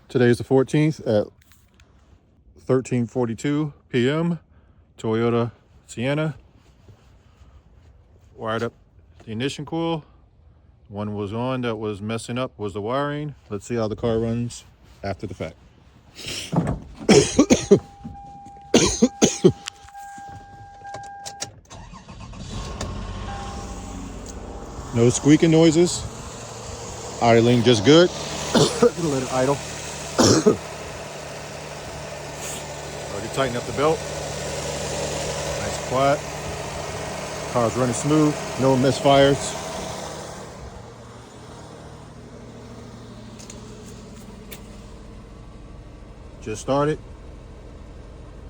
Today's the 14th at 13:42 p.m. Toyota Sienna. Wired up the ignition coil. One was on that was messing up was the wiring. Let's see how the car runs after the fact. No squeaking noises. Idling just good. Let it idle. Already tighten up the belt. Nice and quiet. Car's running smooth. No misfires. Just started.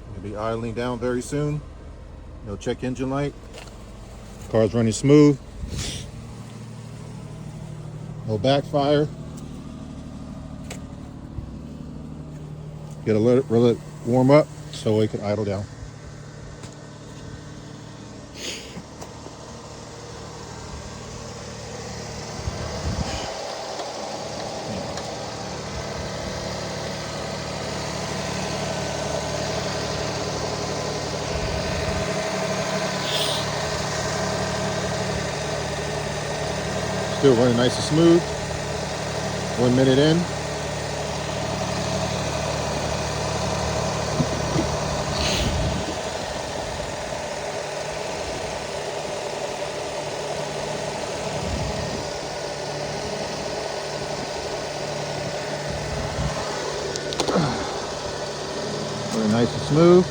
Gonna be idling down very soon. No check engine light. Car's running smooth. No backfire. Gotta let it warm up so it can idle down. Still running nice and smooth. 1 minute in. Running nice and smooth.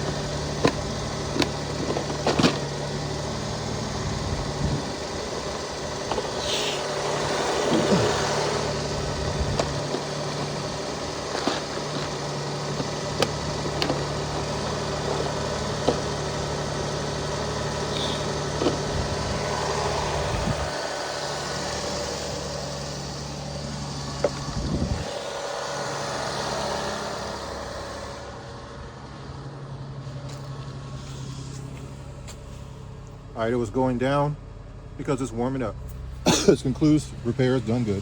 Idle is going down because it's warming up. This concludes repairs done good.